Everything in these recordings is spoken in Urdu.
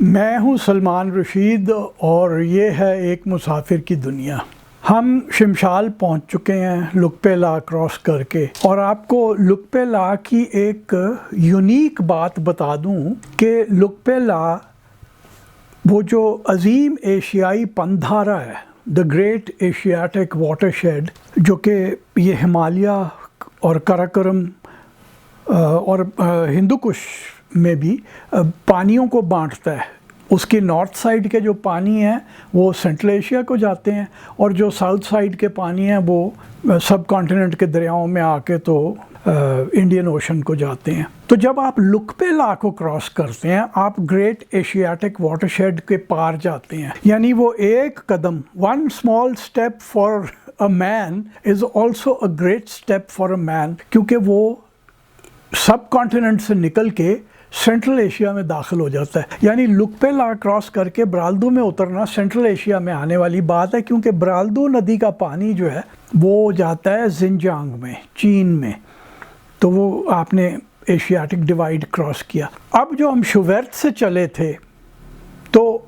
میں ہوں سلمان رشید اور یہ ہے ایک مسافر کی دنیا۔ ہم شمشال پہنچ چکے ہیں لکپے لا کراس کر کے، اور آپ کو لکپے لا کی ایک یونیک بات بتا دوں کہ لکپے لا وہ جو عظیم ایشیائی پندھارا ہے، the great Asiatic watershed, جو کہ یہ ہمالیہ اور کراکرم اور ہندو کش میں بھی پانیوں کو بانٹتا ہے۔ اس کی نارتھ سائڈ کے جو پانی ہیں وہ سینٹرل ایشیا کو جاتے ہیں، اور جو ساؤتھ سائڈ کے پانی ہیں وہ سب کانٹیننٹ کے دریاؤں میں آ کے تو انڈین اوشن کو جاتے ہیں۔ تو جب آپ لکپے لا کو کراس کرتے ہیں، آپ گریٹ ایشیاٹک واٹر شیڈ کے پار جاتے ہیں، یعنی وہ ایک قدم، one small step for a man is also a great step for a man, کیونکہ وہ سب کانٹیننٹ سے نکل کے سینٹرل ایشیا میں داخل ہو جاتا ہے۔ یعنی لکپے لا کراس کر کے برالدو میں اترنا سینٹرل ایشیا میں آنے والی بات ہے، کیونکہ برالدو ندی کا پانی جو ہے وہ جاتا ہے زنجیانگ میں، چین میں۔ تو وہ آپ نے ایشیاٹک ڈیوائیڈ کراس کیا۔ اب جو ہم شوورت سے چلے تھے، تو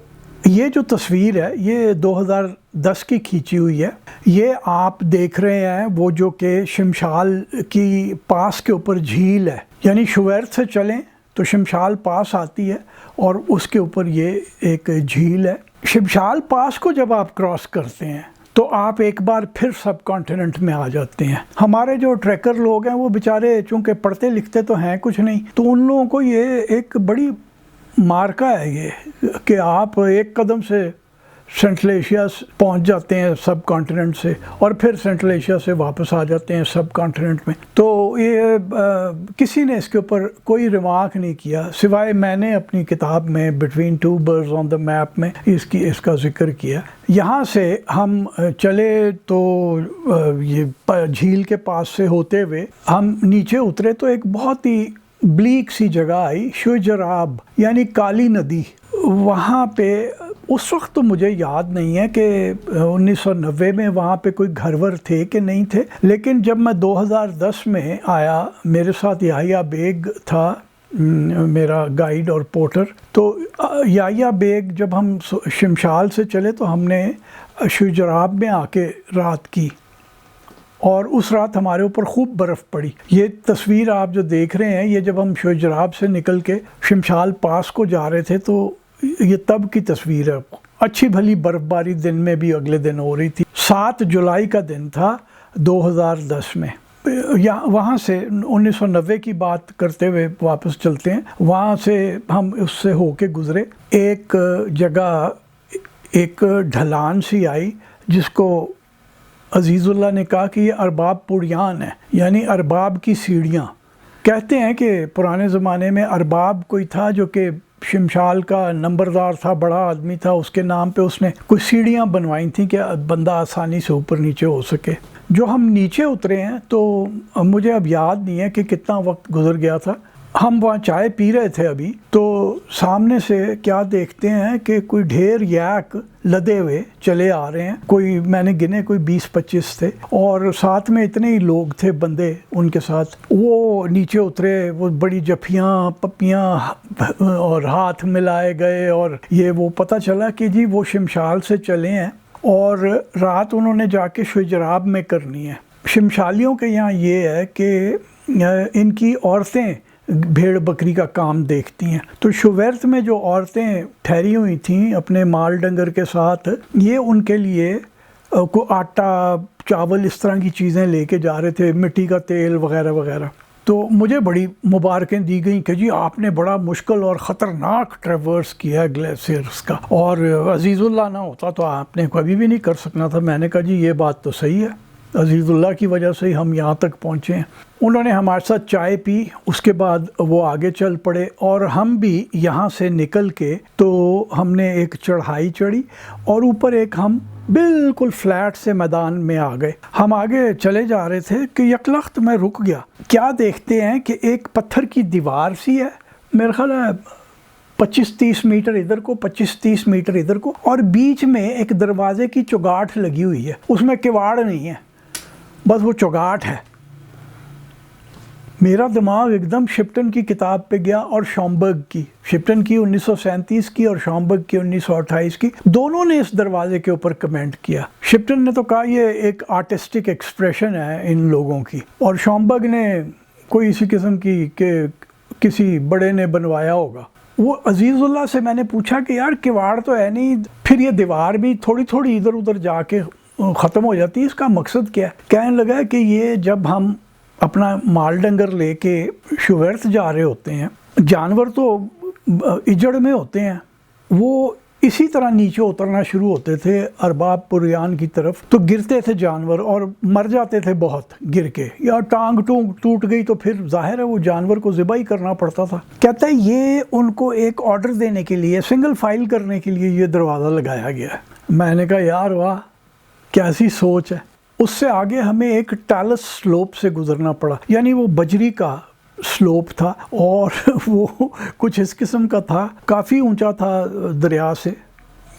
یہ جو تصویر ہے یہ 2010 کی کھینچی ہوئی ہے۔ یہ آپ دیکھ رہے ہیں وہ جو کہ شمشال کی پاس کے اوپر جھیل ہے، یعنی شوورت سے چلیں تو شمشال پاس آتی ہے اور اس کے اوپر یہ ایک جھیل ہے۔ شمشال پاس کو جب آپ کراس کرتے ہیں تو آپ ایک بار پھر سب کانٹیننٹ میں آ جاتے ہیں۔ ہمارے جو ٹریکر لوگ ہیں وہ بیچارے چونکہ پڑھتے لکھتے تو ہیں کچھ نہیں، تو ان لوگوں کو یہ ایک بڑی مارکا ہے یہ کہ آپ ایک قدم سے سینٹرل ایشیا پہنچ جاتے ہیں سب کانٹیننٹ سے، اور پھر سینٹرل ایشیا سے واپس آ جاتے ہیں سب کانٹیننٹ میں۔ تو یہ کسی نے اس کے اوپر کوئی ریمارک نہیں کیا، سوائے میں نے اپنی کتاب میں between two birds on the map میں اس کا ذکر کیا۔ یہاں سے ہم چلے تو یہ جھیل کے پاس سے ہوتے ہوئے ہم نیچے اترے تو ایک بہت ہی بلیک سی جگہ آئی، شوجراب یعنی کالی ندی۔ وہاں پہ اس وقت تو مجھے یاد نہیں ہے کہ 1990 میں وہاں پہ کوئی گھر ور تھے کہ نہیں تھے، لیکن جب میں 2010 میں آیا، میرے ساتھ یحییٰ بیگ تھا میرا گائیڈ اور پورٹر۔ تو یحییٰ بیگ جب ہم شمشال سے چلے تو ہم نے شوجراب میں آ کے رات کی، اور اس رات ہمارے اوپر خوب برف پڑی۔ یہ تصویر آپ جو دیکھ رہے ہیں، یہ جب ہم شوجراب سے نکل کے شمشال پاس کو جا رہے تھے تو یہ تب کی تصویر ہے۔ اچھی بھلی برف باری دن میں بھی اگلے دن ہو رہی تھی۔ 7 جولائی کا دن تھا 2010 میں۔ وہاں سے 1990 کی بات کرتے ہوئے واپس چلتے ہیں۔ وہاں سے ہم اس سے ہو کے گزرے، ایک جگہ ایک ڈھلان سی آئی جس کو عزیز اللہ نے کہا کہ یہ ارباب پڑیان ہے، یعنی ارباب کی سیڑھیاں۔ کہتے ہیں کہ پرانے زمانے میں ارباب کوئی تھا جو کہ شمشال کا نمبردار تھا، بڑا آدمی تھا، اس کے نام پہ اس نے کچھ سیڑھیاں بنوائی تھیں کہ بندہ آسانی سے اوپر نیچے ہو سکے۔ جو ہم نیچے اترے ہیں تو مجھے اب یاد نہیں ہے کہ کتنا وقت گزر گیا تھا۔ ہم وہاں چائے پی رہے تھے ابھی، تو سامنے سے کیا دیکھتے ہیں کہ کوئی ڈھیر یک لدے ہوئے چلے آ رہے ہیں۔ کوئی میں نے گنے کوئی 20-25 تھے، اور ساتھ میں اتنے ہی لوگ تھے بندے ان کے ساتھ۔ وہ نیچے اترے، وہ بڑی جفیاں پپیاں اور ہاتھ ملائے گئے، اور یہ وہ پتہ چلا کہ جی وہ شمشال سے چلے ہیں اور رات انہوں نے جا کے شوجراب میں کرنی ہے۔ شمشالیوں کے یہاں یہ ہے کہ ان کی عورتیں بھیڑ بکری کا کام دیکھتی ہیں۔ تو شوورت میں جو عورتیں ٹھہری ہوئی تھیں اپنے مال ڈنگر کے ساتھ، یہ ان کے لیے کو آٹا چاول اس طرح کی چیزیں لے کے جا رہے تھے، مٹی کا تیل وغیرہ وغیرہ۔ تو مجھے بڑی مبارکیں دی گئیں کہ جی آپ نے بڑا مشکل اور خطرناک ٹریورس کیا ہے گلیشیئرس کا، اور عزیز اللہ نہ ہوتا تو آپ نے کبھی بھی نہیں کر سکنا تھا۔ میں نے کہا جی یہ بات تو صحیح ہے، عزیز اللہ کی وجہ سے ہی ہم یہاں تک پہنچے ہیں۔ انہوں نے ہمارے ساتھ چائے پی، اس کے بعد وہ آگے چل پڑے، اور ہم بھی یہاں سے نکل کے تو ہم نے ایک چڑھائی چڑھی، اور اوپر ایک ہم بالکل فلیٹ سے میدان میں آ گئے۔ ہم آگے چلے جا رہے تھے کہ یکلخت میں رک گیا۔ کیا دیکھتے ہیں کہ ایک پتھر کی دیوار سی ہے، میرا خیال ہے 25-30 میٹر ادھر کو، 25-30 میٹر ادھر کو، اور بیچ میں ایک دروازے کی چگاٹھ لگی ہوئی ہے۔ اس میں کواڑ نہیں ہے، بس وہ چگاٹھ ہے۔ میرا دماغ ایک دم شپٹن کی کتاب پہ گیا اور شامبرگ کی، شپٹن کی 1937 کی اور شامبرگ کی 1928 کی، دونوں نے اس دروازے کے اوپر کمنٹ کیا۔ شپٹن نے تو کہا یہ ایک آرٹسٹک ایکسپریشن ہے ان لوگوں کی، اور شامبرگ نے کوئی اسی قسم کی کہ کسی بڑے نے بنوایا ہوگا۔ وہ عزیز اللہ سے میں نے پوچھا کہ یار کواڑ تو ہے نہیں، پھر یہ دیوار بھی تھوڑی تھوڑی ادھر ادھر جا کے ختم ہو جاتی ہے، اس کا مقصد کیا ہے؟ کہنے لگا کہ یہ جب ہم اپنا مال ڈنگر لے کے شوورت جا رہے ہوتے ہیں، جانور تو اجڑ میں ہوتے ہیں، وہ اسی طرح نیچے اترنا شروع ہوتے تھے ارباب پریان کی طرف، تو گرتے تھے جانور اور مر جاتے تھے بہت گر کے، یا ٹانگ ٹوٹ گئی تو پھر ظاہر ہے وہ جانور کو ذبح ہی کرنا پڑتا تھا۔ کہتا ہے یہ ان کو ایک آرڈر دینے کے لیے، سنگل فائل کرنے کے لیے یہ دروازہ لگایا گیا ہے۔ میں نے کہا یار واہ کیسی سوچ ہے۔ اس سے آگے ہمیں ایک ٹالس سلوپ سے گزرنا پڑا، یعنی وہ بجری کا سلوپ تھا، اور وہ کچھ اس قسم کا تھا، کافی اونچا تھا دریا سے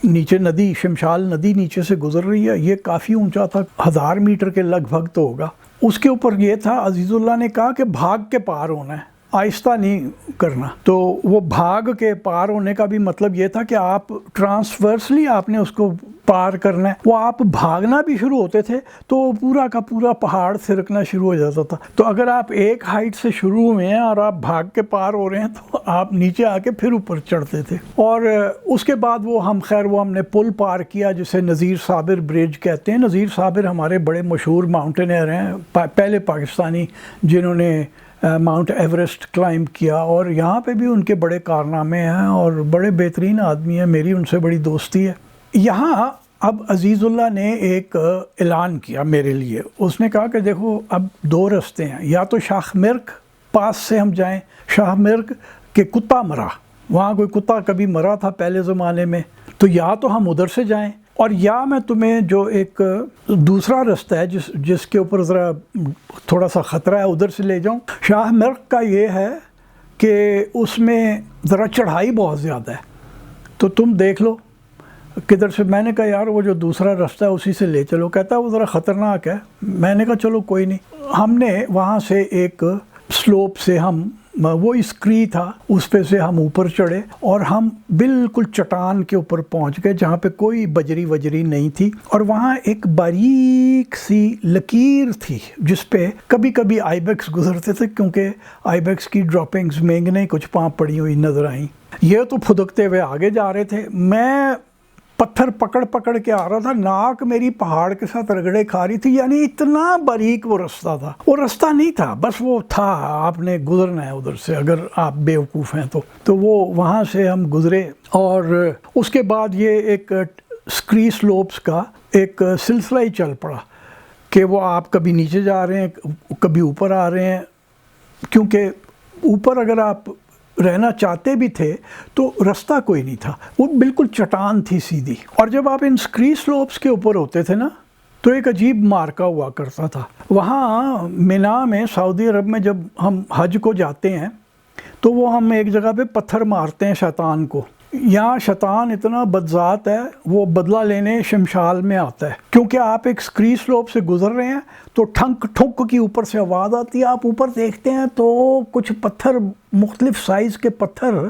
نیچے، ندی شمشال ندی نیچے سے گزر رہی ہے، یہ کافی اونچا تھا، 1000 میٹر کے لگ بھگ تو ہوگا۔ اس کے اوپر یہ تھا، عزیز اللہ نے کہا کہ بھاگ کے پار ہونا ہے، آہستہ نہیں کرنا۔ تو وہ بھاگ کے پار ہونے کا بھی مطلب یہ تھا کہ آپ ٹرانسورسلی آپ نے اس کو پار کرنا ہے۔ وہ آپ بھاگنا بھی شروع ہوتے تھے تو پورا کا پورا پہاڑ سرکنا شروع ہو جاتا تھا۔ تو اگر آپ ایک ہائٹ سے شروع ہوئے ہیں اور آپ بھاگ کے پار ہو رہے ہیں تو آپ نیچے آ کے پھر اوپر چڑھتے تھے۔ اور اس کے بعد وہ ہم نے پل پار کیا جسے نذیر صابر برج کہتے ہیں۔ نذیر صابر ہمارے بڑے مشہور ماؤنٹینئر ہیں، پہلے پاکستانی جنہوں نے ماؤنٹ ایوریسٹ کلائمب کیا، اور یہاں پہ بھی ان کے بڑے کارنامے ہیں اور بڑے بہترین آدمی ہیں، میری ان سے بڑی دوستی ہے۔ یہاں اب عزیز اللہ نے ایک اعلان کیا میرے لیے، اس نے کہا کہ دیکھو اب 2 رستے ہیں، یا تو شاخ مرگ پاس سے ہم جائیں، شاہ مرگ کہ کتا مرا، وہاں کوئی کتا کبھی مرا تھا پہلے زمانے میں، تو یا تو ہم ادھر سے جائیں، اور یا میں تمہیں جو ایک دوسرا رستہ ہے جس کے اوپر ذرا تھوڑا سا خطرہ ہے ادھر سے لے جاؤں۔ شاہ مرگ کا یہ ہے کہ اس میں ذرا چڑھائی بہت زیادہ ہے، تو تم دیکھ لو کدھر سے۔ میں نے کہا یار وہ جو دوسرا رستہ ہے اسی سے لے چلو۔ کہتا ہے وہ ذرا خطرناک ہے۔ میں نے کہا چلو کوئی نہیں۔ ہم نے وہاں سے ایک سلوپ سے وہ اسکری تھا، اس پہ سے ہم اوپر چڑھے اور ہم بالکل چٹان کے اوپر پہنچ گئے جہاں پہ کوئی بجری وجری نہیں تھی، اور وہاں ایک باریک سی لکیر تھی جس پہ کبھی کبھی آئی بیکس گزرتے تھے، کیونکہ آئی بیکس کی ڈراپنگز مینگنے کچھ پاں پڑی ہوئی نظر آئیں۔ یہ تو پھدکتے ہوئے آگے جا رہے تھے، میں پتھر پکڑ کے آ رہا تھا، ناک میری پہاڑ کے ساتھ رگڑے کھا رہی تھی، یعنی اتنا باریک وہ رستہ تھا۔ وہ رستہ نہیں تھا، بس وہ تھا، آپ نے گزرنا ہے ادھر سے اگر آپ بیوقوف ہیں تو وہ وہاں سے ہم گزرے۔ اور اس کے بعد یہ ایک اسکری سلوپس کا ایک سلسلہ ہی چل پڑا کہ وہ آپ کبھی نیچے جا رہے ہیں کبھی اوپر آ رہے ہیں، کیونکہ اوپر اگر آپ رہنا چاہتے بھی تھے تو رستہ کوئی نہیں تھا، وہ بالکل چٹان تھی سیدھی۔ اور جب آپ ان سکری سلوپس کے اوپر ہوتے تھے نا تو ایک عجیب مارکا ہوا کرتا تھا۔ وہاں مینا میں سعودی عرب میں جب ہم حج کو جاتے ہیں تو وہ ہم ایک جگہ پہ پتھر مارتے ہیں شیطان کو۔ یہاں شیطان اتنا بدذات ہے، وہ بدلہ لینے شمشال میں آتا ہے، کیونکہ آپ ایک سکری سلوپ سے گزر رہے ہیں تو ٹھنک ٹھک کی اوپر سے آواز آتی ہے، آپ اوپر دیکھتے ہیں تو کچھ پتھر، مختلف سائز کے پتھر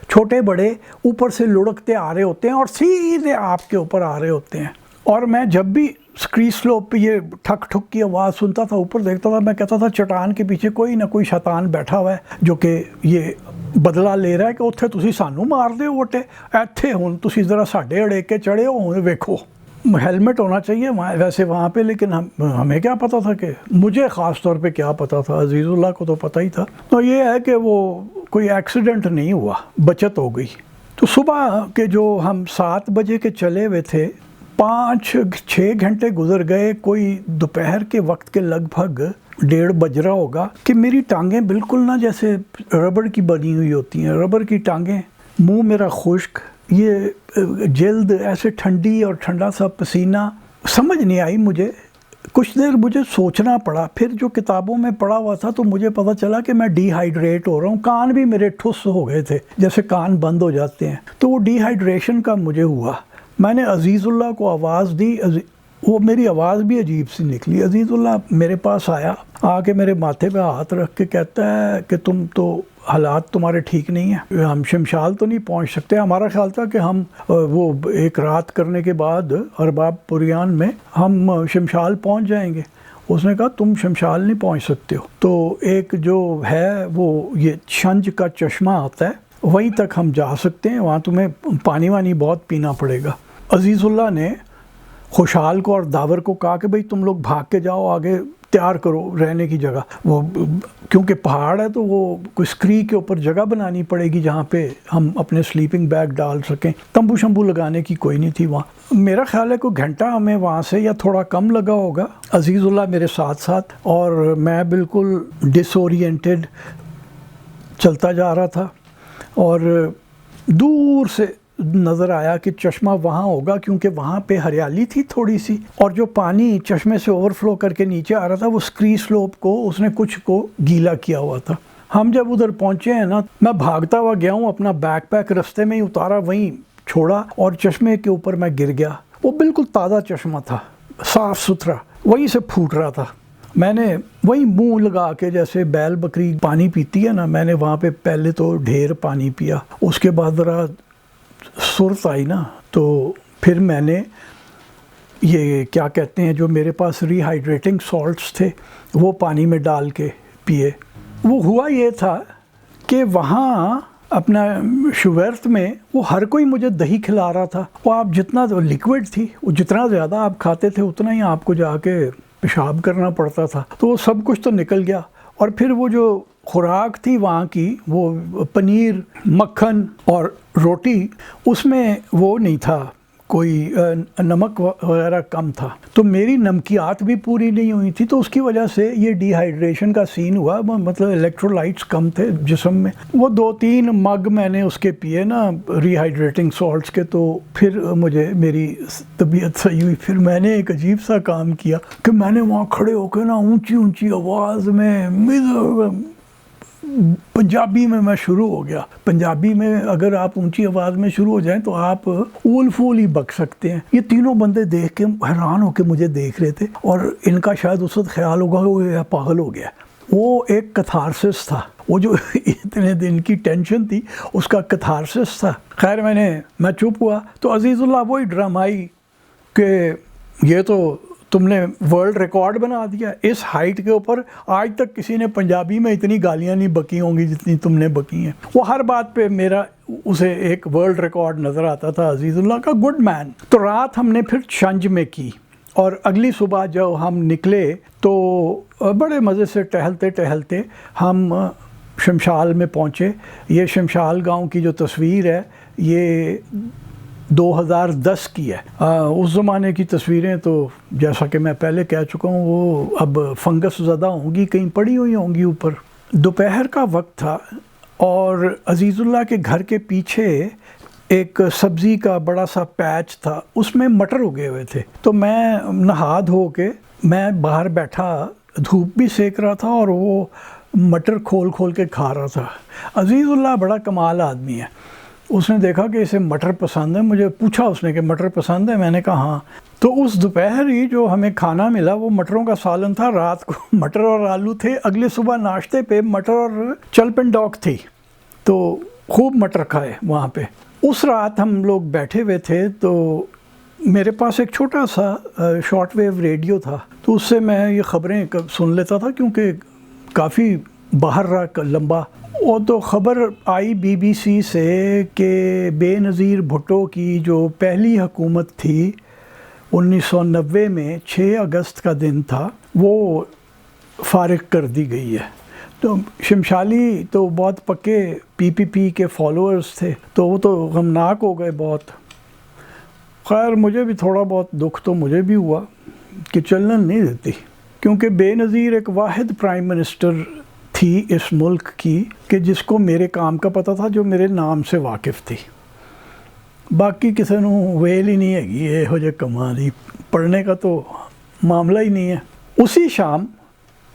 چھوٹے بڑے اوپر سے لڑکتے آ رہے ہوتے ہیں اور سیدھے آپ کے اوپر آ رہے ہوتے ہیں۔ اور میں جب بھی سکری سلوپ پہ یہ ٹھک ٹھک کی آواز سنتا تھا، اوپر دیکھتا تھا، میں کہتا تھا چٹان کے پیچھے کوئی نہ کوئی شیطان بیٹھا ہوا ہے جو کہ یہ بدلہ لے رہا ہے کہ ਉੱਥੇ ਤੁਸੀਂ ਸਾਨੂੰ ਮਾਰਦੇ ਹੋ ਵਟੇ, ਇੱਥੇ ਹੁਣ ਤੁਸੀਂ ذرا ਸਾਡੇ اڑیک کے چڑھے ہو, ਹੁਣ ਵੇਖੋ۔ ہیلمٹ ہونا چاہیے ویسے وہاں پہ، لیکن ہمیں کیا پتہ تھا، کہ مجھے خاص طور پہ کیا پتہ تھا، عزیز اللہ کو تو پتہ ہی تھا۔ تو یہ ہے کہ وہ کوئی ایکسیڈنٹ نہیں ہوا، بچت ہو گئی۔ تو صبح کے جو ہم 7 بجے کے چلے ہوئے تھے، 5-6 گھنٹے گزر گئے، کوئی دوپہر کے وقت کے لگ بھگ 1:30 بج رہا ہوگا کہ میری ٹانگیں بالکل نہ جیسے ربڑ کی بنی ہوئی ہوتی ہیں، ربڑ کی ٹانگیں، منہ میرا خشک، یہ جلد ایسے ٹھنڈی اور ٹھنڈا سا پسینہ، سمجھ نہیں آئی مجھے۔ کچھ دیر مجھے سوچنا پڑا، پھر جو کتابوں میں پڑھا ہوا تھا تو مجھے پتہ چلا کہ میں ڈی ہائیڈریٹ ہو رہا ہوں، کان بھی میرے ٹھس ہو گئے تھے، جیسے کان بند ہو جاتے ہیں، تو وہ ڈی ہائیڈریشن کا مجھے ہوا۔ میں نے عزیز اللہ کو آواز دی، وہ میری آواز بھی عجیب سی نکلی. عزیز اللہ میرے پاس آیا, آ کے میرے ماتھے پہ ہاتھ رکھ کے کہتا ہے کہ تم تو حالات تمہارے ٹھیک نہیں ہیں, ہم شمشال تو نہیں پہنچ سکتے. ہمارا خیال تھا کہ ہم وہ ایک رات کرنے کے بعد ارباب پریان میں ہم شمشال پہنچ جائیں گے. اس نے کہا تم شمشال نہیں پہنچ سکتے ہو, تو ایک جو ہے وہ یہ شنج کا چشمہ آتا ہے, وہیں تک ہم جا سکتے ہیں, وہاں تمہیں پانی وانی بہت پینا پڑے گا. عزیز اللہ نے خوشحال کو اور داور کو کہا کہ بھئی تم لوگ بھاگ کے جاؤ, آگے تیار کرو رہنے کی جگہ. وہ کیونکہ پہاڑ ہے تو وہ کوئی اسکری کے اوپر جگہ بنانی پڑے گی جہاں پہ ہم اپنے سلیپنگ بیگ ڈال سکیں. تمبو شمبو لگانے کی کوئی نہیں تھی وہاں. میرا خیال ہے کوئی گھنٹہ ہمیں وہاں سے یا تھوڑا کم لگا ہوگا. عزیز اللہ میرے ساتھ ساتھ, اور میں بالکل ڈس اورینٹڈ چلتا جا رہا تھا, اور دور سے نظر آیا کہ چشمہ وہاں ہوگا, کیونکہ وہاں پہ ہریالی تھی تھوڑی سی, اور جو پانی چشمے سے اوور فلو کر کے نیچے آ رہا تھا وہ اسکری سلوپ کو اس نے کچھ کو گیلا کیا ہوا تھا. ہم جب ادھر پہنچے ہیں نا, میں بھاگتا ہوا گیا ہوں, اپنا بیک پیک رستے میں ہی اتارا, وہیں چھوڑا اور چشمے کے اوپر میں گر گیا. وہ بالکل تازہ چشمہ تھا, صاف ستھرا, وہیں سے پھوٹ رہا تھا. میں نے وہیں منہ لگا کے جیسے بیل بکری پانی پیتی ہے نا, میں نے وہاں پہ پہلے تو ڈھیر پانی پیا. اس کے بعد ذرا صورت آئی نا, تو پھر میں نے یہ کیا کہتے ہیں جو میرے پاس ری ہائیڈریٹنگ سالٹس تھے وہ پانی میں ڈال کے پیے. وہ ہوا یہ تھا کہ وہاں اپنا شویرت میں وہ ہر کوئی مجھے دہی کھلا رہا تھا. وہ آپ جتنا لیکوڈ تھی, وہ جتنا زیادہ آپ کھاتے تھے اتنا ہی آپ کو جا کے پیشاب کرنا پڑتا تھا. تو وہ سب کچھ تو نکل گیا, اور پھر وہ جو خوراک تھی وہاں کی, وہ پنیر, مکھن اور روٹی, اس میں وہ نہیں تھا, کوئی نمک وغیرہ کم تھا. تو میری نمکیات بھی پوری نہیں ہوئی تھی, تو اس کی وجہ سے یہ ڈی ہائیڈریشن کا سین ہوا. مطلب الیکٹرولائٹس کم تھے جسم میں. وہ 2-3 مگ میں نے اس کے پیے نا ری ہائیڈریٹنگ سالٹس کے, تو پھر مجھے میری طبیعت صحیح ہوئی. پھر میں نے ایک عجیب سا کام کیا کہ میں نے وہاں کھڑے ہو کے نا اونچی اونچی آواز میں پنجابی میں شروع ہو گیا. پنجابی میں اگر آپ اونچی آواز میں شروع ہو جائیں تو آپ اول فول ہی بک سکتے ہیں. یہ تینوں بندے دیکھ کے حیران ہو کے مجھے دیکھ رہے تھے, اور ان کا شاید اس وقت خیال ہوگا کہ وہ پاگل ہو گیا. وہ ایک کتھارسس تھا, وہ جو اتنے دن کی ٹینشن تھی اس کا کتھارسس تھا. خیر میں چپ ہوا, تو عزیز اللہ وہی ڈرامائی کہ یہ تو تم نے ورلڈ ریکارڈ بنا دیا اس ہائٹ کے اوپر. آج تک کسی نے پنجابی میں اتنی گالیاں نہیں بکی ہوں گی جتنی تم نے بکی ہیں. وہ ہر بات پہ میرا اسے ایک ورلڈ ریکارڈ نظر آتا تھا عزیز اللہ کا, گڈ مین. تو رات ہم نے پھر شنج میں کی, اور اگلی صبح جب ہم نکلے تو بڑے مزے سے ٹہلتے ٹہلتے ہم شمشال میں پہنچے. یہ شمشال گاؤں کی جو تصویر ہے یہ 2010 کی ہے. اس زمانے کی تصویریں تو جیسا کہ میں پہلے کہہ چکا ہوں وہ اب فنگس زدہ ہوں گی, کہیں پڑی ہوئی ہوں گی اوپر. دوپہر کا وقت تھا, اور عزیز اللہ کے گھر کے پیچھے ایک سبزی کا بڑا سا پیچ تھا, اس میں مٹر اگے ہوئے تھے. تو میں نہا دھو کے میں باہر بیٹھا, دھوپ بھی سیک رہا تھا اور وہ مٹر کھول کھول کے کھا رہا تھا. عزیز اللہ بڑا کمال آدمی ہے. اس نے دیکھا کہ اسے مٹر پسند ہے, مجھے پوچھا اس نے کہ مٹر پسند ہے, میں نے کہا ہاں. تو اس دوپہر ہی جو ہمیں کھانا ملا وہ مٹروں کا سالن تھا. رات کو مٹر اور آلو تھے, اگلے صبح ناشتے پہ مٹر اور چلپن ڈاک تھی, تو خوب مٹر کھائے وہاں پہ. اس رات ہم لوگ بیٹھے ہوئے تھے, تو میرے پاس ایک چھوٹا سا شارٹ ویو ریڈیو تھا, تو اس سے میں یہ خبریں سن لیتا تھا کیونکہ کافی باہر رہا لمبا. وہ تو خبر آئی بی بی سی سے کہ بے نظیر بھٹو کی جو پہلی حکومت تھی 1990 میں 6 اگست کا دن تھا, وہ فارغ کر دی گئی ہے. تو شمشالی تو بہت پکے پی کے فالوورز تھے, تو وہ تو غمناک ہو گئے بہت. خیر مجھے بھی تھوڑا بہت دکھ تو مجھے بھی ہوا کہ چلن نہیں دیتی, کیونکہ بے نظیر ایک واحد پرائم منسٹر تھی اس ملک کی کہ جس کو میرے کام کا پتہ تھا, جو میرے نام سے واقف تھی. باقی کسی نو ویل ہی نہیں ہے گی یہ ہو جائے کمال ہی, پڑھنے کا تو معاملہ ہی نہیں ہے. اسی شام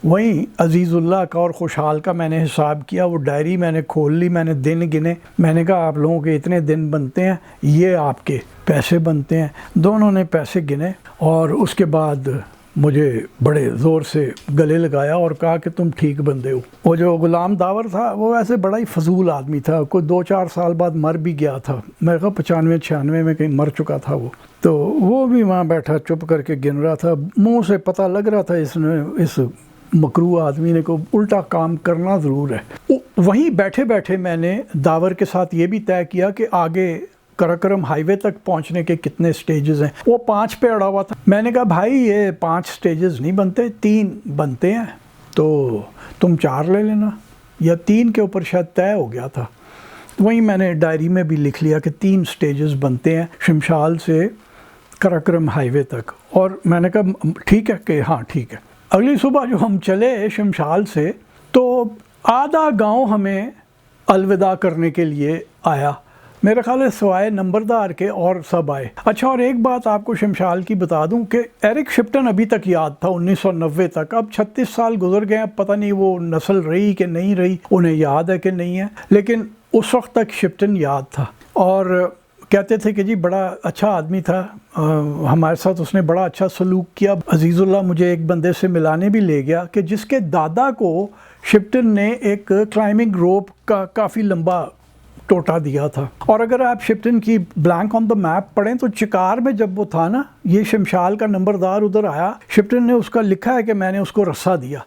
وہیں عزیز اللہ کا اور خوشحال کا میں نے حساب کیا، وہ ڈائری میں نے کھول لی، میں نے دن گنے، میں نے کہا آپ لوگوں کے اتنے دن بنتے ہیں، یہ آپ کے پیسے بنتے ہیں۔ دونوں نے پیسے گنے اور اس کے بعد مجھے بڑے زور سے گلے لگایا اور کہا کہ تم ٹھیک بندے ہو۔ وہ جو غلام داور تھا وہ ویسے بڑا ہی فضول آدمی تھا، کوئی 2-4 سال بعد مر بھی گیا تھا، میں کہا 95-96 میں کہیں مر چکا تھا وہ، تو وہ بھی وہاں بیٹھا چپ کر کے گن رہا تھا، منہ سے پتہ لگ رہا تھا اس مکروہ آدمی نے کو الٹا کام کرنا ضرور ہے۔ وہیں بیٹھے بیٹھے میں نے داور کے ساتھ یہ بھی طے کیا کہ آگے کراکرم ہائی وے تک پہنچنے کے کتنے سٹیجز ہیں۔ وہ 5 پہ اڑا ہوا تھا، میں نے کہا بھائی یہ 5 سٹیجز نہیں بنتے، 3 بنتے ہیں، تو تم 4 لے لینا، یا 3 کے اوپر شاید طے ہو گیا تھا۔ وہیں میں نے ڈائری میں بھی لکھ لیا کہ 3 سٹیجز بنتے ہیں شمشال سے کراکرم ہائی وے تک، اور میں نے کہا ٹھیک ہے کہ ہاں ٹھیک ہے۔ اگلی صبح جو ہم چلے شمشال سے تو آدھا گاؤں ہمیں الوداع کرنے کے لیے آیا، میرے خیال ہے سوائے نمبردار کے اور سب آئے۔ اچھا، اور ایک بات آپ کو شمشال کی بتا دوں کہ ایرک شپٹن ابھی تک یاد تھا 1990 تک، اب 36 سال گزر گئے ہیں، پتہ نہیں وہ نسل رہی کہ نہیں رہی، انہیں یاد ہے کہ نہیں ہے، لیکن اس وقت تک شپٹن یاد تھا اور کہتے تھے کہ جی بڑا اچھا آدمی تھا، ہمارے ساتھ اس نے بڑا اچھا سلوک کیا۔ عزیز اللہ مجھے ایک بندے سے ملانے بھی لے گیا کہ جس کے دادا کو شپٹن نے ایک کلائمبنگ روپ کا کافی لمبا ٹوٹا دیا تھا، اور اگر آپ شپٹن کی بلینک آن دا میپ پڑھیں تو چکار میں جب وہ تھا نا، یہ شمشال کا نمبردار ادھر آیا، شپٹن نے اس کا لکھا ہے کہ میں نے اس کو رسا دیا۔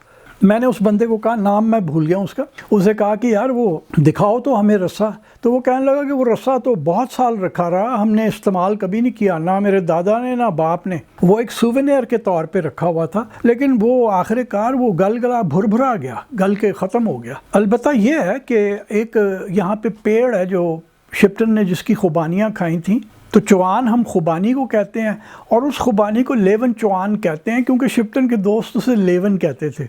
میں نے اس بندے کو کہا، نام میں بھول گیا اس کا، اسے کہا کہ یار وہ دکھاؤ تو ہمیں رسا، تو وہ کہنے لگا کہ وہ رسا تو بہت سال رکھا رہا، ہم نے استعمال کبھی نہیں کیا، نہ میرے دادا نے نہ باپ نے، وہ ایک سوونیر کے طور پہ رکھا ہوا تھا، لیکن وہ آخر کار وہ گلا بھرا گیا، گل کے ختم ہو گیا۔ البتہ یہ ہے کہ ایک یہاں پہ پیڑ ہے جو شپٹن نے جس کی خوبانیاں کھائی تھیں، تو چوان ہم خوبانی کو کہتے ہیں، اور اس خوبانی کو لیون چوان کہتے ہیں، کیونکہ شپٹن کے دوست اسے لیون کہتے تھے،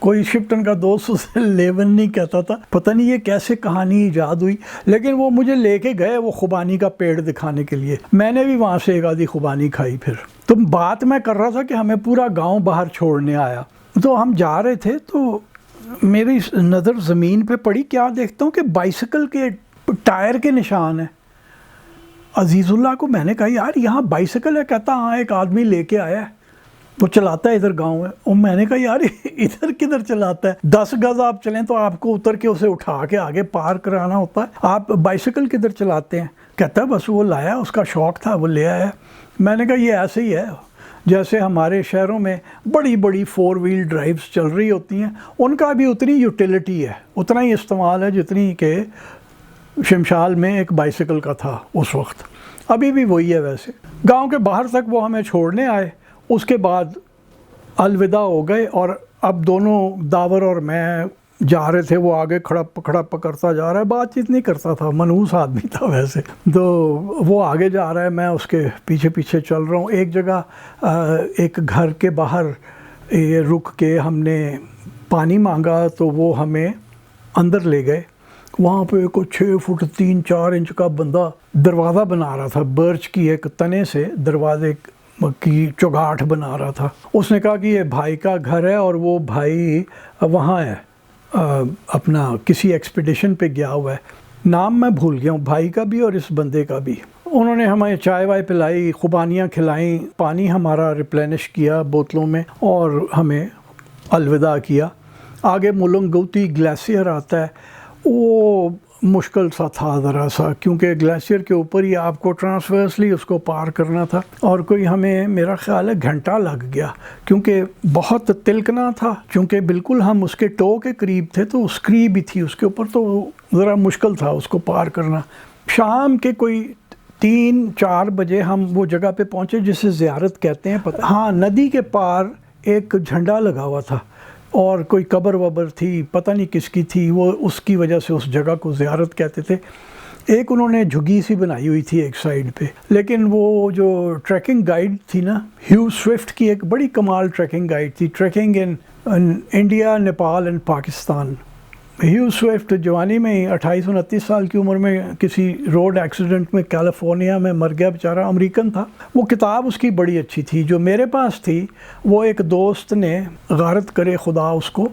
کوئی شپٹن کا دوست اسے لیون نہیں کہتا تھا، پتہ نہیں یہ کیسے کہانی ایجاد ہوئی، لیکن وہ مجھے لے کے گئے وہ خوبانی کا پیڑ دکھانے کے لیے، میں نے بھی وہاں سے ایک آدھی خوبانی کھائی۔ پھر تو بات میں کر رہا تھا کہ ہمیں پورا گاؤں باہر چھوڑنے آیا، تو ہم جا رہے تھے تو میری نظر زمین پہ پڑی، کیا دیکھتا ہوں کہ بائسیکل کے ٹائر کے نشان ہیں۔ عزیز اللہ کو میں نے کہا یار یہاں بائسیکل ہے، کہتا ہاں ایک آدمی لے کے آیا ہے، وہ چلاتا ہے ادھر گاؤں میں، اور میں نے کہا یار ادھر کدھر چلاتا ہے، 10 گز آپ چلیں تو آپ کو اتر کے اسے اٹھا کے آگے پار کرانا ہوتا ہے، آپ بائسیکل کدھر چلاتے ہیں؟ کہتا ہے بس وہ لایا، اس کا شوق تھا وہ لے آیا۔ میں نے کہا یہ ایسے ہی ہے جیسے ہمارے شہروں میں بڑی بڑی 4 ویل ڈرائیوز چل رہی ہوتی ہیں، ان کا بھی اتنی یوٹیلیٹی ہے، اتنا ہی استعمال ہے جتنی کہ شمشال میں ایک بائسیکل کا تھا اس وقت، ابھی بھی وہی ہے۔ ویسے گاؤں کے باہر تک وہ ہمیں چھوڑنے آئے، اس کے بعد الوداع ہو گئے، اور اب دونوں داور اور میں جا رہے تھے، وہ آگے کھڑپ کرتا جا رہا ہے، بات چیت نہیں کرتا تھا، منحوس آدمی تھا ویسے، تو وہ آگے جا رہا ہے، میں اس کے پیچھے پیچھے چل رہا ہوں۔ ایک جگہ ایک گھر کے باہر رک کے ہم نے پانی مانگا تو وہ ہمیں اندر لے گئے، وہاں پہ کوئی 6 فٹ 3-4 انچ کا بندہ دروازہ بنا رہا تھا، برچ کی ایک تنے سے دروازے کی چوگاٹھ بنا رہا تھا۔ اس نے کہا کہ یہ بھائی کا گھر ہے، اور وہ بھائی وہاں ہے، اپنا کسی ایکسپیڈیشن پہ گیا ہوا ہے، نام میں بھول گیا ہوں بھائی کا بھی اور اس بندے کا بھی۔ انہوں نے ہمیں چائے وائے پلائی، خوبانیاں کھلائیں، پانی ہمارا ریپلینش کیا بوتلوں میں، اور ہمیں الوداع کیا۔ آگے مولنگوتی گلیشیئر آتا ہے، وہ مشکل سا تھا ذرا سا، کیونکہ گلیشیئر کے اوپر ہی آپ کو ٹرانسورسلی اس کو پار کرنا تھا، اور کوئی ہمیں میرا خیال ہے گھنٹہ لگ گیا، کیونکہ بہت تلکنا تھا، چونکہ بالکل ہم اس کے ٹو کے قریب تھے، تو اسکری بھی تھی اس کے اوپر، تو ذرا مشکل تھا اس کو پار کرنا۔ شام کے کوئی 3-4 بجے ہم وہ جگہ پہ پہنچے جسے زیارت کہتے ہیں، ہاں ندی کے پار ایک جھنڈا لگا ہوا تھا، اور کوئی قبر وبر تھی، پتہ نہیں کس کی تھی، وہ اس کی وجہ سے اس جگہ کو زیارت کہتے تھے۔ ایک انہوں نے جھگی سی بنائی ہوئی تھی ایک سائیڈ پہ، لیکن وہ جو ٹریکنگ گائیڈ تھی نا، ہیو سوئفٹ کی ایک بڑی کمال ٹریکنگ گائیڈ تھی، trekking in India, Nepal and Pakistan, Hugh Swift جوانی میں ہی 28-29 سال کی عمر میں کسی روڈ ایکسیڈنٹ میں کیلیفورنیا میں مر گیا بیچارہ، امریکن تھا۔ وہ کتاب اس کی بڑی اچھی تھی، جو میرے پاس تھی وہ ایک دوست نے غارت کرے خدا اس کو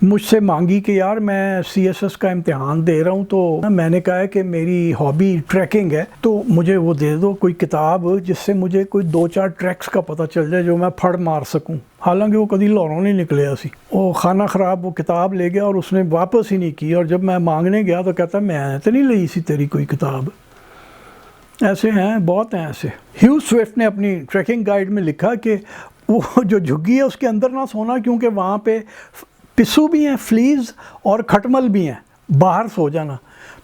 مجھ سے مانگی کہ یار میں CSS کا امتحان دے رہا ہوں، تو میں نے کہا ہے کہ میری ہابی ٹریکنگ ہے، تو مجھے وہ دے دو کوئی کتاب جس سے مجھے کوئی 2-4 ٹریکس کا پتہ چل جائے جو میں پھڑ مار سکوں۔ حالانکہ وہ کدی لاہوروں نہیں نکلے سی، وہ خانہ خراب وہ کتاب لے گیا اور اس نے واپس ہی نہیں کی، اور جب میں مانگنے گیا تو کہتا میں تو نہیں لئی سی تیری کوئی کتاب۔ ایسے ہیں، بہت ہیں ایسے۔ ہیو سوئفٹ نے اپنی ٹریکنگ گائیڈ میں لکھا کہ وہ جو جھگی ہے اس کے اندر نہ سونا، کیونکہ وہاں پہ پسو بھی ہیں، فلیز اور کھٹمل بھی ہیں، باہر سو جانا۔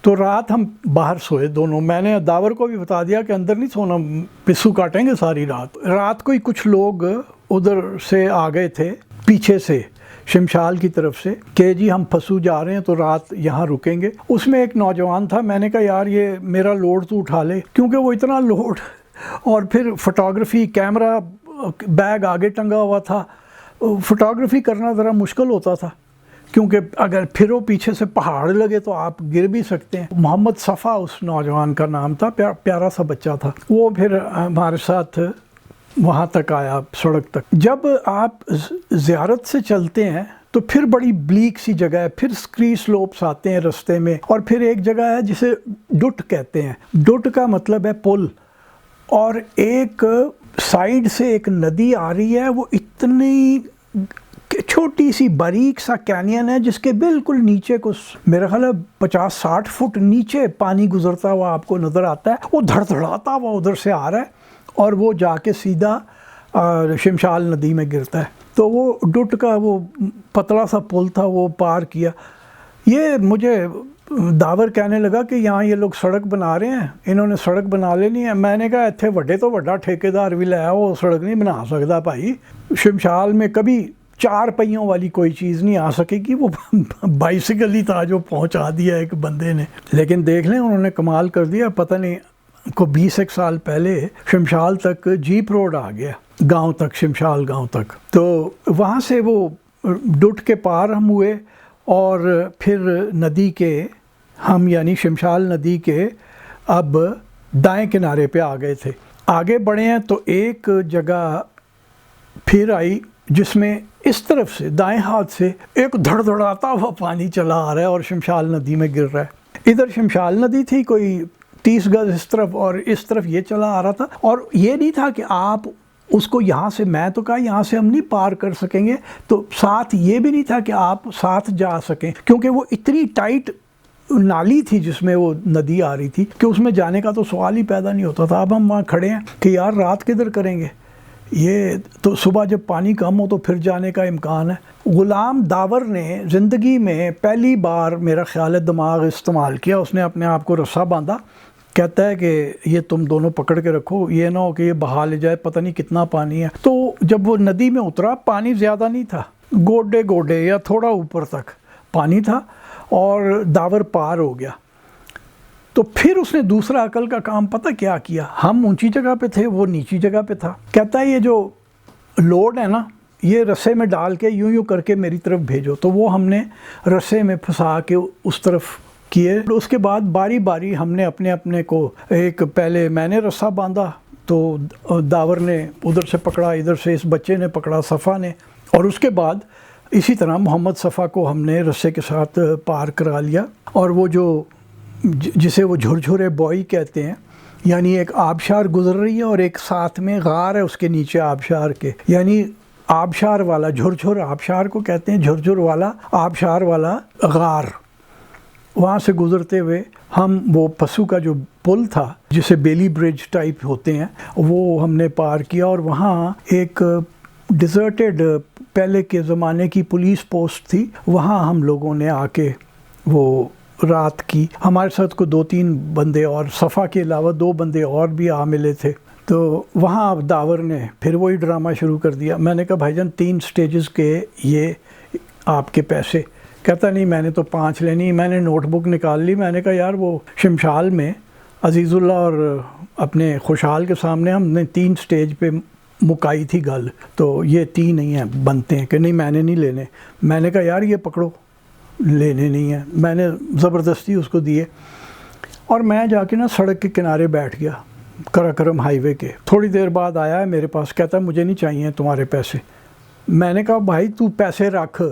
تو رات ہم باہر سوئے دونوں، میں نے داور کو بھی بتا دیا کہ اندر نہیں سونا، پسو کاٹیں گے ساری رات۔ رات کو ہی کچھ لوگ ادھر سے آ گئے تھے پیچھے سے، شمشال کی طرف سے، کہ جی ہم پھسو جا رہے ہیں تو رات یہاں رکیں گے۔ اس میں ایک نوجوان تھا، میں نے کہا یار یہ میرا لوڈ تو اٹھا لے، کیونکہ وہ اتنا لوڈ، اور پھر فوٹوگرافی، کیمرہ بیگ آگے ٹنگا ہوا تھا، فوٹوگرافی کرنا ذرا مشکل ہوتا تھا، کیونکہ اگر پھرو پیچھے سے پہاڑ لگے تو آپ گر بھی سکتے ہیں۔ محمد صفا اس نوجوان کا نام تھا، پیارا سا بچہ تھا۔ وہ پھر ہمارے ساتھ وہاں تک آیا، سڑک تک۔ جب آپ زیارت سے چلتے ہیں تو پھر بڑی بلیک سی جگہ ہے، پھر اسکری سلوپس آتے ہیں رستے میں، اور پھر ایک جگہ ہے جسے ڈٹ کہتے ہیں۔ ڈٹ کا مطلب ہے پل، اور ایک سائیڈ سے ایک ندی آ رہی ہے، وہ اتنی چھوٹی سی باریک سا کینین ہے جس کے بالکل نیچے کو میرا خیال ہے 50-60 فٹ نیچے پانی گزرتا ہوا آپ کو نظر آتا ہے۔ وہ دھڑ دھڑاتا ہوا ادھر سے آ رہا ہے اور وہ جا کے سیدھا شمشال ندی میں گرتا ہے۔ تو وہ ڈٹ کا وہ پتلا سا پل تھا، وہ پار کیا۔ یہ مجھے داور کہنے لگا کہ یہاں یہ لوگ سڑک بنا رہے ہیں، انہوں نے سڑک بنا لینی ہے۔ میں نے کہا اتنے وڈے تو وڈا ٹھیکیدار بھی لایا، وہ سڑک نہیں بنا سکتا بھائی۔ شمشال میں کبھی 4 پہیوں والی کوئی چیز نہیں آ سکے گی، وہ بائیسیکل ہی تھا جو پہنچا دیا ایک بندے نے۔ لیکن دیکھ لیں انہوں نے کمال کر دیا، پتہ نہیں کو 20 سال پہلے شمشال تک جیپ روڈ آ گیا، گاؤں تک، شمشال گاؤں تک۔ تو وہاں سے وہ ڈٹ کے پار ہم ہوئے، اور پھر ندی کے ہم یعنی شمشال ندی کے اب دائیں کنارے پہ آ گئے تھے۔ آگے بڑھے ہیں تو ایک جگہ پھر آئی جس میں اس طرف سے دائیں ہاتھ سے ایک دھڑ دھڑاتا ہوا پانی چلا آ رہا ہے اور شمشال ندی میں گر رہا ہے۔ ادھر شمشال ندی تھی کوئی 30 گز اس طرف، اور اس طرف یہ چلا آ رہا تھا، اور یہ نہیں تھا کہ آپ اس کو یہاں سے، میں تو کہا یہاں سے ہم نہیں پار کر سکیں گے، تو ساتھ یہ بھی نہیں تھا کہ آپ ساتھ جا سکیں، کیونکہ وہ اتنی ٹائٹ نالی تھی جس میں وہ ندی آ رہی تھی کہ اس میں جانے کا تو سوال ہی پیدا نہیں ہوتا تھا۔ اب ہم وہاں کھڑے ہیں کہ یار رات کدھر کریں گے، یہ تو صبح جب پانی کم ہو تو پھر جانے کا امکان ہے۔ غلام داور نے زندگی میں پہلی بار میرا خیال ہے دماغ استعمال کیا، اس نے اپنے آپ کو رسا باندھا، کہتا ہے کہ یہ تم دونوں پکڑ کے رکھو، یہ نہ ہو کہ یہ بہا لے جائے، پتہ نہیں کتنا پانی ہے۔ تو جب وہ ندی میں اترا، پانی زیادہ نہیں تھا، گوڈے گوڈے یا تھوڑا اوپر تک پانی تھا، اور داور پار ہو گیا۔ تو پھر اس نے دوسرا عقل کا کام پتہ کیا کیا، ہم اونچی جگہ پہ تھے، وہ نیچی جگہ پہ تھا۔ کہتا ہے یہ جو لوڈ ہے نا، یہ رسے میں ڈال کے یوں کر کے میری طرف بھیجو۔ تو وہ ہم نے رسے میں پھنسا کے اس طرف کیے۔ اس کے بعد باری باری ہم نے اپنے اپنے کو، ایک پہلے میں نے رسا باندھا تو داور نے ادھر سے پکڑا، ادھر سے اس بچے نے پکڑا، صفا نے، اور اس کے بعد اسی طرح محمد صفا کو ہم نے رسے کے ساتھ پار کرا لیا۔ اور وہ جو جسے وہ جھرجھرے بوئی کہتے ہیں، یعنی ایک آبشار گزر رہی ہے اور ایک ساتھ میں غار ہے اس کے نیچے آبشار کے، یعنی آبشار والا جھرجھر آبشار کو کہتے ہیں، جھرجھر والا آبشار والا غار۔ وہاں سے گزرتے ہوئے ہم وہ پسو کا جو پل تھا جسے بیلی برج ٹائپ ہوتے ہیں، وہ ہم نے پار کیا، اور وہاں ایک ڈیزرٹڈ پہلے کے زمانے کی پولیس پوسٹ تھی، وہاں ہم لوگوں نے آ کے وہ رات کی۔ ہمارے ساتھ کو 2-3 بندے اور، صفا کے علاوہ 2 بندے اور بھی آ ملے تھے۔ تو وہاں داور نے پھر وہی ڈرامہ شروع کر دیا۔ میں نے کہا بھائی جان 3 سٹیجز کے یہ آپ کے پیسے۔ کہتا نہیں میں نے تو 5 لینی۔ میں نے نوٹ بک نکال لی، میں نے کہا یار وہ شمشال میں عزیز اللہ اور اپنے خوشحال کے سامنے ہم نے 3 سٹیج پہ مکائی تھی گل، تو یہ 3 نہیں ہیں بنتے ہیں، کہ نہیں میں نے نہیں لینے۔ میں نے کہا یار یہ پکڑو، لینے نہیں ہیں. میں نے زبردستی اس کو دیے اور میں جا کے نا سڑک کے کنارے بیٹھ گیا قراقرم ہائی وے کے. تھوڑی دیر بعد آیا ہے میرے پاس, کہتا ہے مجھے نہیں چاہیے تمہارے پیسے. میں نے کہا بھائی تو پیسے رکھ.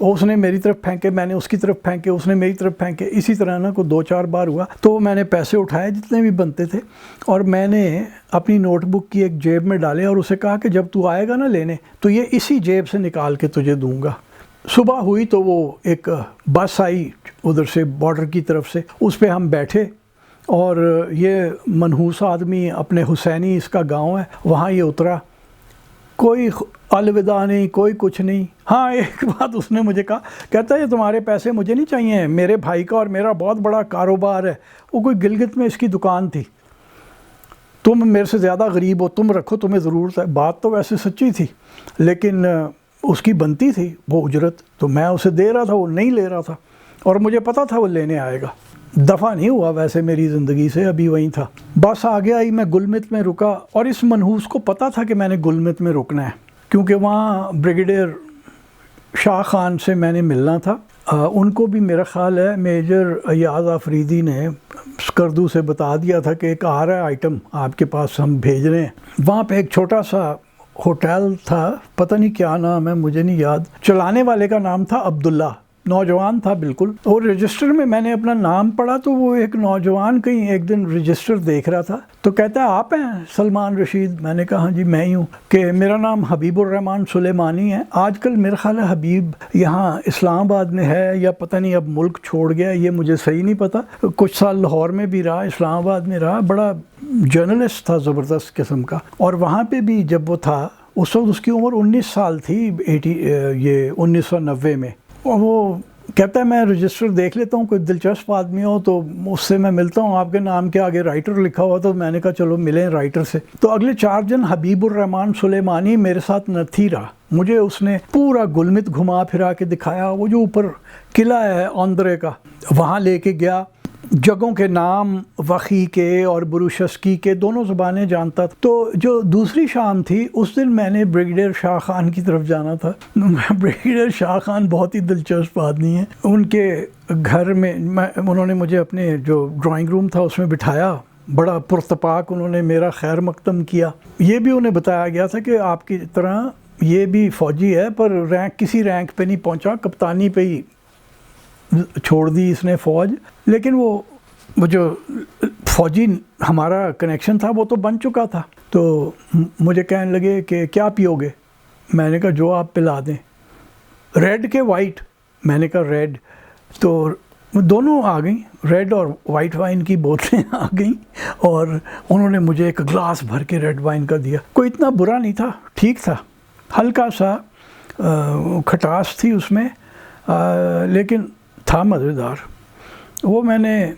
اس نے میری طرف پھینکے, میں نے اس کی طرف پھینکے, اس نے میری طرف پھینکے. اسی طرح نا کوئی 2-4 بار ہوا. تو میں نے پیسے اٹھائے جتنے بھی بنتے تھے اور میں نے اپنی نوٹ بک کی ایک جیب میں ڈالے اور اسے کہا کہ جب تو آئے گا نا لینے تو یہ اسی جیب سے نکال کے تجھے دوں گا. صبح ہوئی تو وہ ایک بس آئی ادھر سے بارڈر کی طرف سے, اس پہ ہم بیٹھے اور یہ منحوس آدمی اپنے حسینی اس کا گاؤں ہے وہاں یہ اترا. کوئی الوداع نہیں, کوئی کچھ نہیں. ہاں ایک بات اس نے مجھے کہا, کہتا ہے یہ تمہارے پیسے مجھے نہیں چاہیے, میرے بھائی کا اور میرا بہت بڑا کاروبار ہے. وہ کوئی گلگت میں اس کی دکان تھی, تم میرے سے زیادہ غریب ہو, تم رکھو, تمہیں ضرورت ہے. بات تو ویسے سچی تھی لیکن اس کی بنتی تھی وہ اجرت, تو میں اسے دے رہا تھا, وہ نہیں لے رہا تھا اور مجھے پتا تھا وہ لینے آئے گا. دفع نہیں ہوا ویسے میری زندگی سے, ابھی وہیں تھا. بس آگے آئی, میں گلمت میں رکا اور اس منحوس کو پتا تھا کہ میں نے گلمت میں رکنا ہے کیونکہ وہاں بریگیڈیئر شاہ خان سے میں نے ملنا تھا. ان کو بھی میرا خیال ہے میجر ایاز آفریدی نے اسکردو سے بتا دیا تھا کہ ایک آ رہا ہے آئٹم آپ کے پاس, ہم بھیج رہے ہیں. وہاں پہ ایک چھوٹا سا ہوٹل تھا, پتہ نہیں کیا نام ہے مجھے نہیں یاد. چلانے والے کا نام تھا عبداللہ, نوجوان تھا بالکل. اور رجسٹر میں میں نے اپنا نام پڑھا تو وہ ایک نوجوان کہیں ایک دن رجسٹر دیکھ رہا تھا تو کہتا ہے آپ ہیں سلمان رشید؟ میں نے کہا ہاں جی میں ہی ہوں. کہ میرا نام حبیب الرحمن سلیمانی ہے. آج کل میرا خیال ہے حبیب یہاں اسلام آباد میں ہے یا پتہ نہیں اب ملک چھوڑ گیا, یہ مجھے صحیح نہیں پتہ. کچھ سال لاہور میں بھی رہا, اسلام آباد میں رہا. بڑا جرنلسٹ تھا زبردست قسم کا. اور وہاں پہ بھی جب وہ تھا اس وقت اس کی عمر 19 سال تھی, یہ 1990 میں. اور وہ کہتا ہے میں رجسٹر دیکھ لیتا ہوں, کوئی دلچسپ آدمی ہو تو اس سے میں ملتا ہوں, آپ کے نام کے آگے رائٹر لکھا ہوا. تو میں نے کہا چلو ملیں رائٹر سے. تو اگلے 4 دن حبیب الرحمن سلیمانی میرے ساتھ نہ تھی رہا. مجھے اس نے پورا گلمت گھما پھرا کے دکھایا. وہ جو اوپر قلعہ ہے آندرے کا وہاں لے کے گیا. جگہوں کے نام وخی کے اور بروشسکی کے دونوں زبانیں جانتا تھا. تو جو دوسری شام تھی اس دن میں نے بریگیڈیئر شاہ خان کی طرف جانا تھا. بریگیڈیئر شاہ خان بہت ہی دلچسپ آدمی ہیں. ان کے گھر میں انہوں نے مجھے اپنے جو ڈرائنگ روم تھا اس میں بٹھایا. بڑا پرتپاک انہوں نے میرا خیر مقدم کیا. یہ بھی انہیں بتایا گیا تھا کہ آپ کی طرح یہ بھی فوجی ہے پر رینک کسی رینک پہ نہیں پہنچا, کپتانی پہ ہی چھوڑ دی اس نے فوج. لیکن وہ جو فوجی ہمارا کنیکشن تھا وہ تو بن چکا تھا. تو مجھے کہنے لگے کہ کیا پیو گے؟ میں نے کہا جو آپ پلا دیں. ریڈ کے وائٹ؟ میں نے کہا ریڈ. تو دونوں آ گئیں, ریڈ اور وائٹ وائن کی بوتلیں آ گئیں اور انہوں نے مجھے ایک گلاس بھر کے ریڈ وائن کا دیا. کوئی اتنا برا نہیں تھا, ٹھیک تھا, ہلکا سا کھٹاس تھی اس میں لیکن تھا مزیدار. وہ میں نے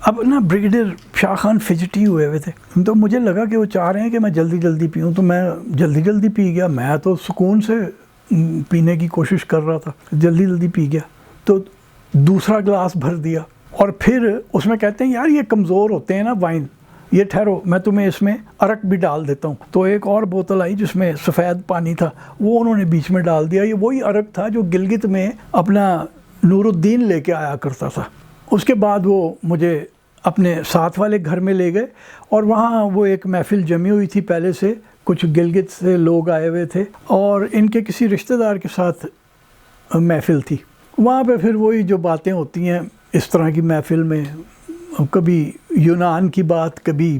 اب نا بریگیڈیئر شاہ خان فجٹی ہوئے تھے تو مجھے لگا کہ وہ چاہ رہے ہیں کہ میں جلدی جلدی پیوں, تو میں جلدی جلدی پی گیا. میں تو سکون سے پینے کی کوشش کر رہا تھا, جلدی جلدی پی گیا. تو دوسرا گلاس بھر دیا اور پھر اس میں کہتے ہیں یار یہ کمزور ہوتے ہیں نا وائن, یہ ٹھہرو میں تمہیں اس میں عرق بھی ڈال دیتا ہوں. تو ایک اور بوتل آئی جس میں سفید پانی تھا, وہ انہوں نے بیچ میں ڈال دیا. یہ وہی عرق تھا جو گلگت میں اپنا نور الدین لے کے آیا کرتا تھا. اس کے بعد وہ مجھے اپنے ساتھ والے گھر میں لے گئے اور وہاں وہ ایک محفل جمی ہوئی تھی پہلے سے, کچھ گلگت سے لوگ آئے ہوئے تھے اور ان کے کسی رشتہ دار کے ساتھ محفل تھی. وہاں پہ پھر وہی جو باتیں ہوتی ہیں اس طرح کی محفل میں, کبھی یونان کی بات, کبھی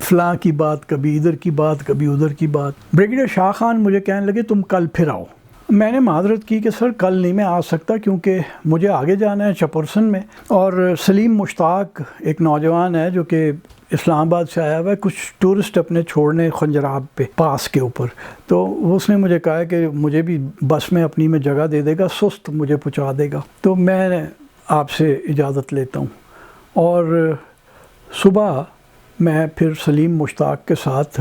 فلاں کی بات, کبھی ادھر کی بات, کبھی ادھر کی بات. بریگیڈیئر شاہ خان مجھے کہنے لگے تم کل پھر آؤ. میں نے معذرت کی کہ سر کل نہیں میں آ سکتا کیونکہ مجھے آگے جانا ہے چپرسن میں. اور سلیم مشتاق ایک نوجوان ہے جو کہ اسلام آباد سے آیا ہوا ہے, کچھ ٹورسٹ اپنے چھوڑنے خنجراب پہ پاس کے اوپر. تو اس نے مجھے کہا کہ مجھے بھی بس میں اپنی میں جگہ دے دے گا, سست مجھے پہنچا دے گا. تو میں آپ سے اجازت لیتا ہوں. اور صبح میں پھر سلیم مشتاق کے ساتھ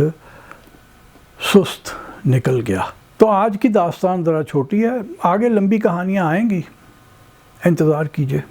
سست نکل گیا. تو آج کی داستان ذرا چھوٹی ہے, آگے لمبی کہانیاں آئیں گی, انتظار کیجیے.